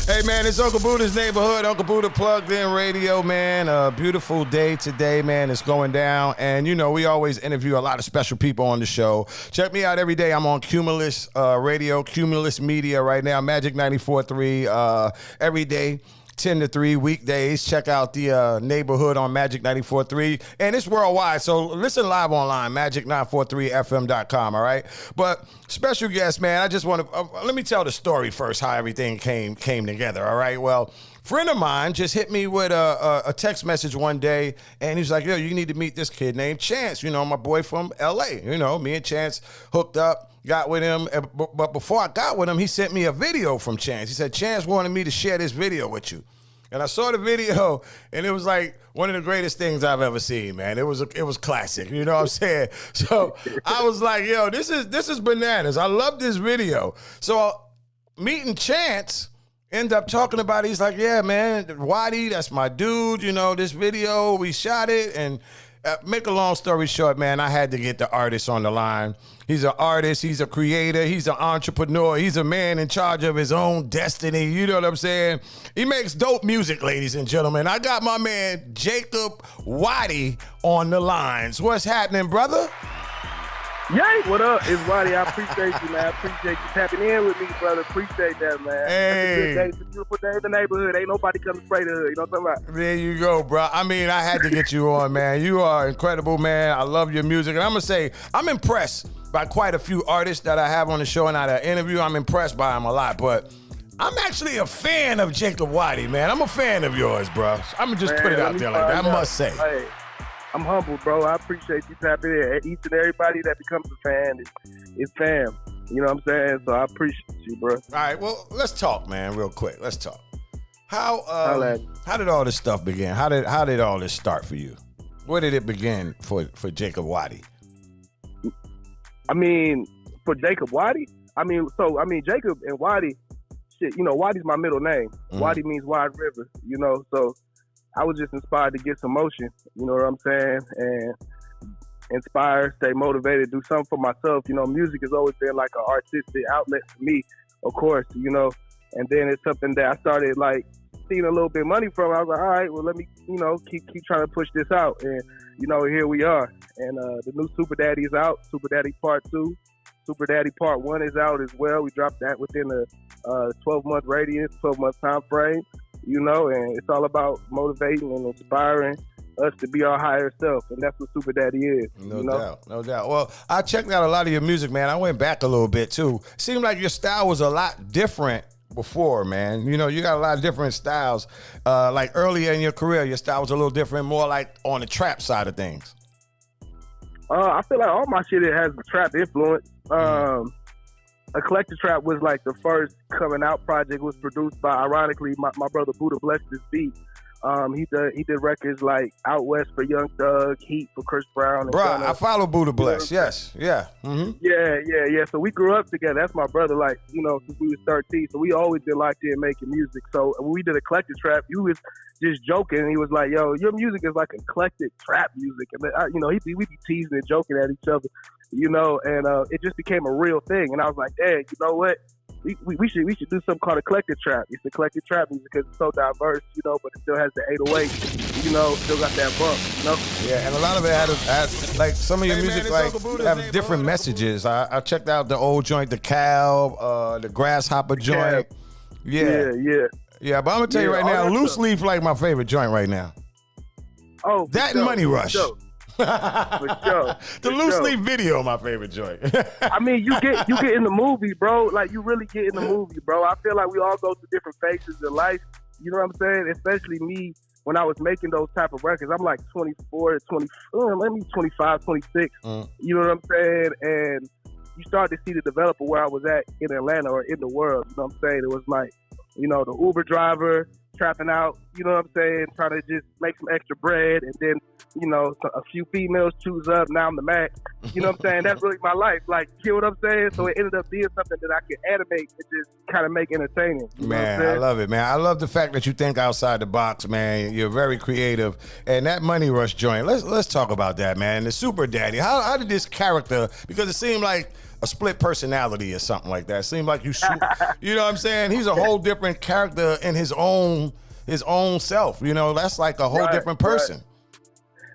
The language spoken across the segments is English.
Hey, man, it's Uncle Buddha's Neighborhood. Uncle Buddha Plugged In Radio, man. A beautiful day today, man. It's going down. And, you know, we always interview a lot of special people on the show. Check me out every day. I'm on Cumulus Radio, Cumulus Media right now, Magic 94.3 every day. 10 to 3 weekdays. Check out the neighborhood on Magic 94.3. And it's worldwide, so listen live online, magic943fm.com, all right? But special guest, man, I just want to, let me tell the story first, how everything came together, all right? Well, friend of mine just hit me with a text message one day, and he's like, yo, you need to meet this kid named Chance, you know, my boy from L.A. You know, me and Chance hooked up. Got with him, but before I got with him, he sent me a video from Chance. He said, Chance wanted me to share this video with you. And I saw the video, and it was like one of the greatest things I've ever seen, man. It was classic, you know what I'm saying? So I was like, yo, this is bananas. I love this video. So meeting Chance, end up talking about it. He's like, yeah, man, Waddy, that's my dude. You know, this video, we shot it, and make a long story short, man, I had to get the artist on the line. He's an artist, he's a creator, he's an entrepreneur, he's a man in charge of his own destiny, you know what I'm saying? He makes dope music, ladies and gentlemen. I got my man Jacob Waddy on the lines. What's happening, brother? Yay, what up? It's Waddy. I appreciate you, man. I appreciate you tapping in with me, brother. Appreciate that, man. Hey. It's a good day. It's a beautiful day in the neighborhood. Ain't nobody coming to spray the hood. You know what I'm talking about? There you go, bro. I mean, I had to get you on, man. You are incredible, man. I love your music. And I'm going to say, I'm impressed by quite a few artists that I have on the show and I interview. I'm impressed by them a lot, but I'm actually a fan of Jacob Waddy, man. I'm a fan of yours, bro. I'm going to just put it out there like that. I must say. Hey, I'm humbled, bro. I appreciate you tapping in. Each and everybody that becomes a fan is fam. You know what I'm saying? So I appreciate you, bro. All right, well, let's talk, man, real quick. Let's talk. How did all this stuff begin? How did all this start for you? Where did it begin for Jacob Waddy? I mean, for Jacob Waddy? Jacob and Waddy, shit, you know, Waddy's my middle name. Mm-hmm. Waddy means wide river, you know, so I was just inspired to get some motion, you know what I'm saying? And inspired, stay motivated, do something for myself. You know, music has always been like an artistic outlet for me, of course, you know. And then it's something that I started like seeing a little bit of money from. I was like, all right, well, let me, you know, keep trying to push this out. And, you know, here we are. And the new Super Daddy is out, Super Daddy Part 2. Super Daddy Part 1 is out as well. We dropped that within a 12-month radius, 12-month time frame. You know, and it's all about motivating and inspiring us to be our higher self, and that's what Super Daddy is. No doubt. Well, I checked out a lot of your music, man. I went back a little bit, too. Seemed like your style was a lot different before, man. You know, you got a lot of different styles. Like earlier in your career, your style was a little different, more like on the trap side of things. I feel like all my shit has a trap influence. Eclectic Trap was like the first coming out project. It was produced by, ironically, my brother Buddha blessed this beat. He did records like Out West for Young Thug, Heat for Chris Brown. Bro, I follow Buddha Bless. Yes, yeah. Mm-hmm. Yeah. So we grew up together. That's my brother, like, you know, since we was 13. So we always been locked in making music. So when we did Eclectic Trap, you was just joking. He was like, yo, your music is like eclectic trap music. And, you know, we be teasing and joking at each other, you know, and it just became a real thing. And I was like, hey, you know what? We should do something called eclectic trap. It's eclectic trap music because it's so diverse, you know, but it still has the 808, you know, still got that bump, you know? Yeah, and a lot of it has like some of your music like have different messages. I checked out the old joint, the cow, the grasshopper joint. Yeah. But I'm gonna tell you right now, Loose Leaf like my favorite joint right now. Oh, that and Money Rush. For sure. The Loose Leaf video, my favorite joint. I mean, you get in the movie, bro. Like, you really get in the movie, bro. I feel like we all go through different phases in life. You know what I'm saying? Especially me, when I was making those type of records. I'm like 24 to 25, 26. You know what I'm saying? And you start to see the developer where I was at in Atlanta or in the world. You know what I'm saying? It was like, you know, the Uber driver, trapping out, you know what I'm saying, trying to just make some extra bread, and then, you know, a few females choose up, now I'm the Mac. You know what I'm saying? That's really my life. Like, you know what I'm saying? So it ended up being something that I could animate and just kind of make entertaining. Man, I love it, man. I love the fact that you think outside the box, man. You're very creative. And that Money Rush joint, let's talk about that, man. The Super Daddy. How did this character, because it seemed like a split personality or something like that. It seemed like you know what I'm saying? He's a whole different character in his own self. You know, that's like a whole different person. Right.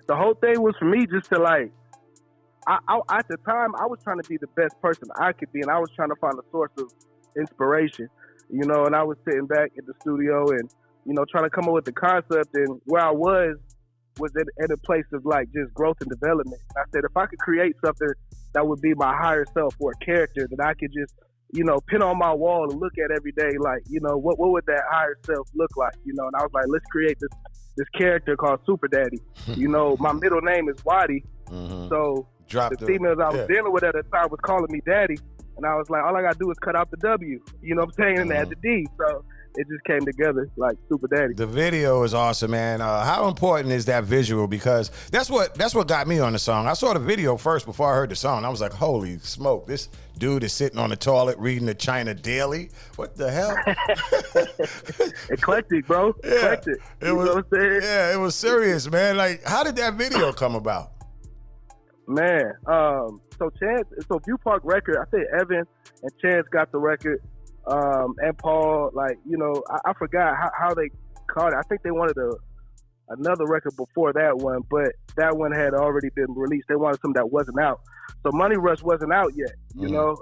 The whole thing was for me just to like, I at the time I was trying to be the best person I could be, and I was trying to find a source of inspiration, you know, and I was sitting back at the studio and, you know, trying to come up with the concept, and where I was at a place of like just growth and development. I said, if I could create something that would be my higher self or a character that I could just, you know, pin on my wall and look at every day, like, you know, what would that higher self look like, you know? And I was like, let's create this character called Super Daddy. You know, my middle name is Waddy, so the females I was dealing with at the time was calling me Daddy, and I was like, all I gotta do is cut out the W, you know what I'm saying, and add the D. So it just came together like Super Daddy. The video is awesome, man. How important is that visual? Because that's what got me on the song. I saw the video first before I heard the song. I was like, holy smoke, this dude is sitting on the toilet reading the China Daily. What the hell? Eclectic, bro. Yeah. Eclectic. You know what I'm saying? Yeah, it was serious, man. Like, how did that video come about? Man, so View Park record, I think Evan and Chance got the record, and Paul, like, you know, I forgot how they called it. I think they wanted another record before that one, but that one had already been released. They wanted something that wasn't out. So Money Rush wasn't out yet, you know.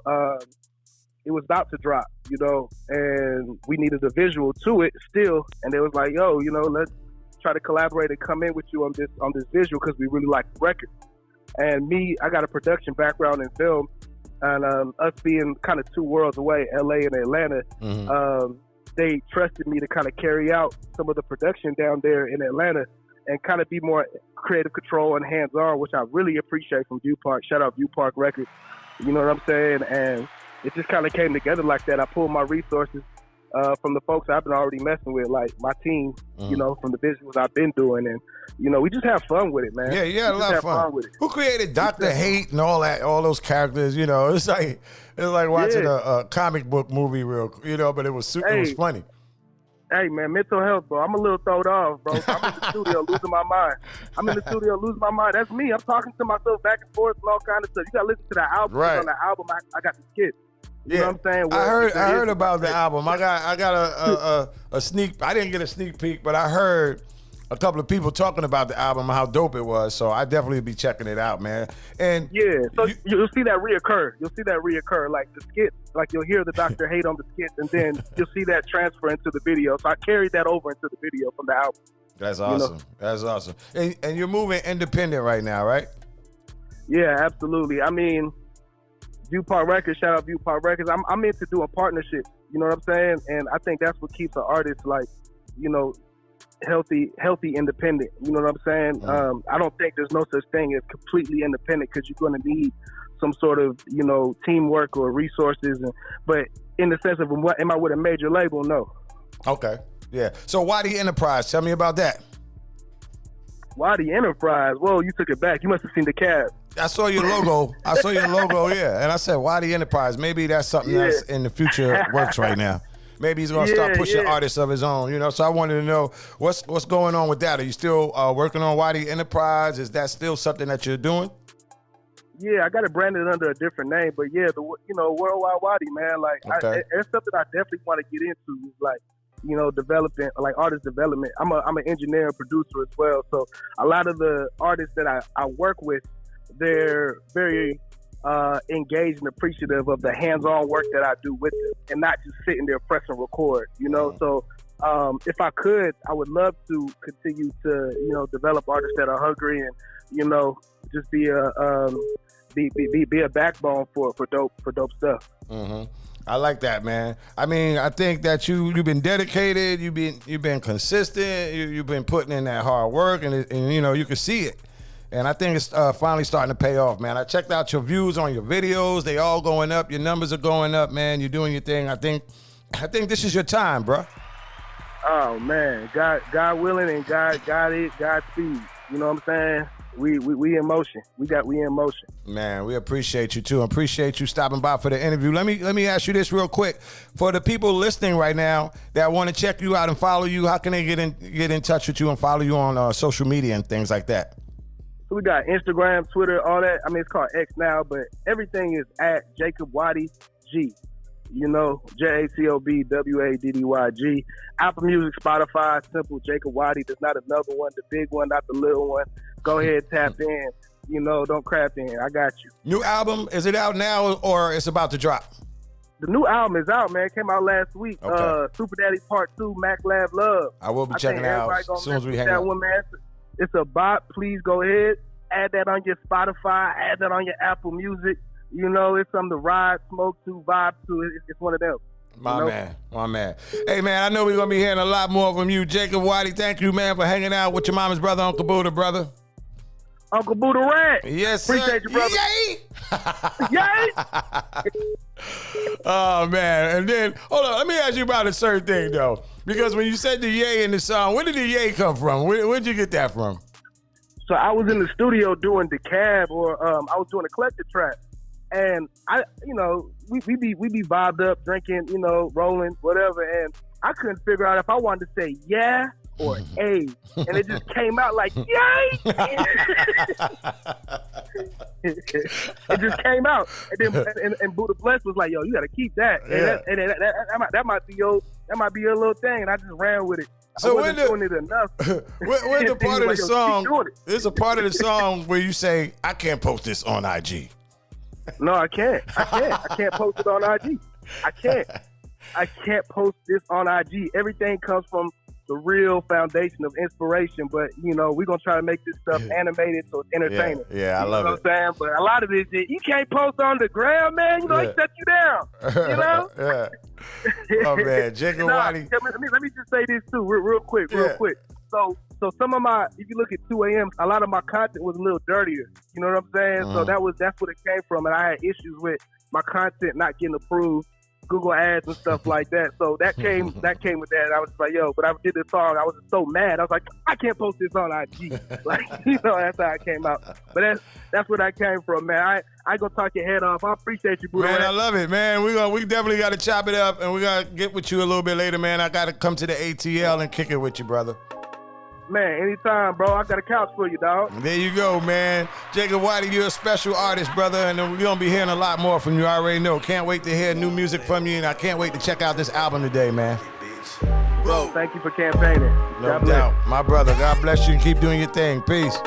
It was about to drop, you know, and we needed a visual to it still. And they was like, yo, you know, let's try to collaborate and come in with you on this visual because we really like the record. And me, I got a production background in film, and us being kind of two worlds away, LA and Atlanta, they trusted me to kind of carry out some of the production down there in Atlanta and kind of be more creative control and hands-on, which I really appreciate from View Park. Shout out View Park Records. You know what I'm saying? And it just kind of came together like that. I pulled my resources from the folks I've been already messing with, like my team, you know, from the visuals I've been doing. And, you know, we just have fun with it, man. Yeah, a lot of fun with it. Who created Dr. Hate and all that, all those characters, you know? It's like watching a comic book movie you know, but it was funny. Hey, man, mental health, bro. I'm a little thrown off, bro. I'm in the studio losing my mind. That's me. I'm talking to myself back and forth and all kind of stuff. You got to listen to that album. Right. On the album, I got the skit. You know what I'm saying? I heard about the album. I got a sneak. I didn't get a sneak peek, but I heard a couple of people talking about the album, how dope it was. So I definitely be checking it out, man. And yeah, so you'll see that reoccur. Like the skits, like you'll hear the Dr. Hate on the skits, and then you'll see that transfer into the video. So I carried that over into the video from the album. That's awesome. You know? That's awesome. And you're moving independent right now, right? Yeah, absolutely. I mean, View Park Records, shout out View Park Records. I'm into doing partnerships. You know what I'm saying? And I think that's what keeps an artist, like, you know, healthy, independent. You know what I'm saying? I don't think there's no such thing as completely independent, because you're going to need some sort of, you know, teamwork or resources. But in the sense of, am I with a major label? No. Okay. Yeah. So Waddy Enterprise, tell me about that. Waddy Enterprise. Whoa, you took it back. You must have seen the cab. I saw your logo. Yeah. And I said, Waddy Enterprise. Maybe that's something that's in the future works right now. Maybe he's going to start pushing artists of his own, you know? So I wanted to know what's going on with that. Are you still working on Waddy Enterprise? Is that still something that you're doing? Yeah, I got it branded under a different name, but yeah, Worldwide Waddy, man. Like, okay. It's something I definitely want to get into. Is like, you know, developing, like artist development. I'm an engineer and producer as well, so a lot of the artists that I work with, they're very engaged and appreciative of the hands-on work that I do with them, and not just sitting there pressing record, you know. So if I could, I would love to continue to, you know, develop artists that are hungry and, you know, just be a backbone for dope stuff. I like that, man. I mean, I think that you've been dedicated, you've been consistent, you've been putting in that hard work, and you know, you can see it. And I think it's finally starting to pay off, man. I checked out your views on your videos. They all going up. Your numbers are going up, man. You're doing your thing. I think this is your time, bro. Oh, man. God willing and Godspeed. You know what I'm saying? We in motion. We in motion. Man, we appreciate you too. Appreciate you stopping by for the interview. Let me ask you this real quick. For the people listening right now that want to check you out and follow you, how can they get in touch with you and follow you on social media and things like that? So we got Instagram, Twitter, all that. I mean, it's called X now, but everything is at Jacob Waddy G. You know, JACOBWADDYG. Apple Music, Spotify, simple Jacob Waddy. There's not another one, the big one, not the little one. Go ahead, tap in. You know, don't crap in. I got you. New album, is it out now or it's about to drop? The new album is out, man. It came out last week. Okay. Super Daddy Part 2, Mac Lab Love. I will be checking it out as soon as we hang up. One, man. It's a bop. Please go ahead. Add that on your Spotify. Add that on your Apple Music. You know, it's something to ride, smoke to, vibe to. It's one of them. My man. Hey, man, I know we're going to be hearing a lot more from you. Jacob Waddy, thank you, man, for hanging out with your mama's brother, Uncle Buddha, brother. Uncle Buddha Ratt. Yes, sir. Appreciate you, brother. Yay! Yay! Oh, man. And then, hold on, let me ask you about a certain thing, though. Because when you said the yay in the song, where did the yay come from? Where'd you get that from? So I was in the studio doing the cab, or I was doing a collector track. And we be vibed up, drinking, rolling, whatever. And I couldn't figure out if I wanted to say yeah or a, and it just came out like yay. It just came out, and then and Buddha Bless was like, "Yo, you got to keep that." Yeah. And that might be your little thing, and I just ran with it. So I wasn't doing it enough. Where's the part of the Like, song? keep doing it. There's a part of the song where you say, "I can't post this on IG." No, I can't. I can't post it on IG. I can't post this on IG. Everything comes from the real foundation of inspiration, but we're gonna try to make this stuff animated so it's entertaining. Yeah, I love it. What I'm saying? But a lot of this shit, you can't post on the ground, man. He shut you down. Yeah. Oh man, Jacob Waddy. Let me just say this too, real quick. So some of my, if you look at 2 a.m., a lot of my content was a little dirtier. You know what I'm saying? So that's what it came from, and I had issues with my content not getting approved, Google Ads and stuff like that. So that came with that. And I was like, yo, but I did this song. I was so mad. I was like, I can't post this on IG. Like, that's how it came out. But that's where that came from, man. I gonna talk your head off. I appreciate you, bro. Man, I love it, man. We definitely got to chop it up, and we got to get with you a little bit later, man. I got to come to the ATL and kick it with you, brother. Man, anytime, bro. I got a couch for you, dog. There you go, man. Jacob Waddy, you're a special artist, brother, and we're going to be hearing a lot more from you. I already know. Can't wait to hear new music from you, and I can't wait to check out this album today, man. Bro, thank you for campaigning. No doubt. My brother, God bless you and keep doing your thing. Peace.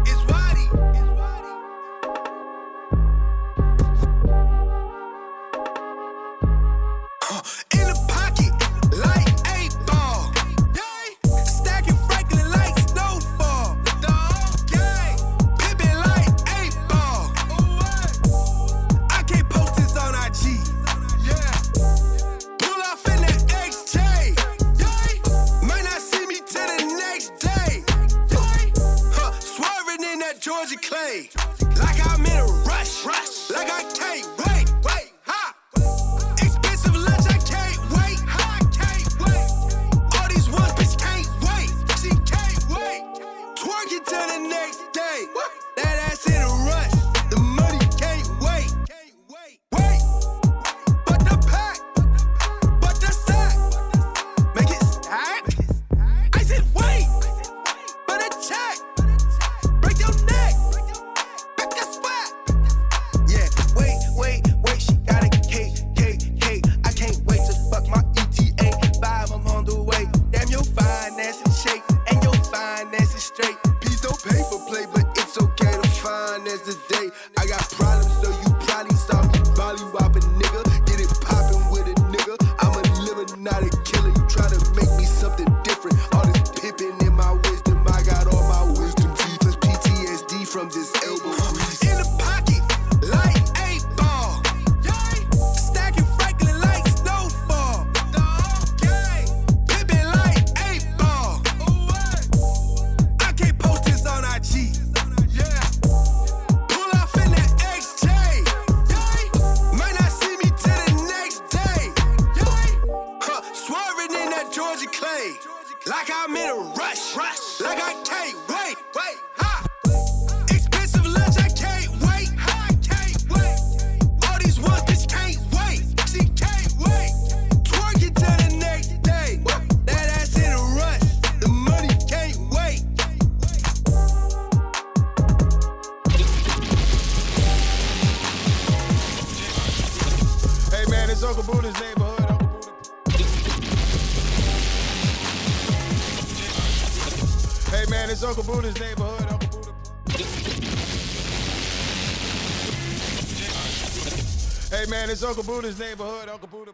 It's Waddy. In the pocket, like 8 ball. Stacking Franklin like snowfall. Pippin like 8 ball. I can't post this on IG. Pull off in the XJ. Might not see me till the next day. Swerving in that Georgia clay. Like I'm in a rush. Like I can't wait. Expensive lunch, I can't wait. All these ones, bitch, can't wait. She can't wait. Twerking till the next day. That ass in a rush. The money can't wait. But the pack, but the sack. Make it stack. I said wait. But a check. Break your neck. Back a spot. Yeah, wait. She got a cake. I can't wait to fuck my ETA. 5, I'm on the way. Damn, your finance is shake and your finance is straight. Please don't pay for play, but it's okay to finance the day. I got problems, so you probably saw me volley-wop a nigga. Get it poppin' with a nigga. I'm a liver, not a killer. You try to make me something different. All this pippin' in my wisdom. I got all my wisdom teeth. Plus PTSD from this elbow grease. In the pocket, like 8 ball. Stacking Franklin like snowfall. Pippin' like 8 ball. I can't post this on IG. Pull off in the XJ. Might not see me till the next day. Swerving in that Georgia clay. Like I'm in a rush. Like I can't wait. Expensive lunch, I can't wait. All these ones, bitch, can't wait. She can't wait. Twerking till the next day. That ass in a rush. The money can't wait. man, it's Uncle Buddha's neighborhood. Uncle Buddha. Hey man, it's Uncle Buddha's neighborhood. Uncle Buddha. Hey man, it's Uncle Buddha's neighborhood. Uncle Buddha.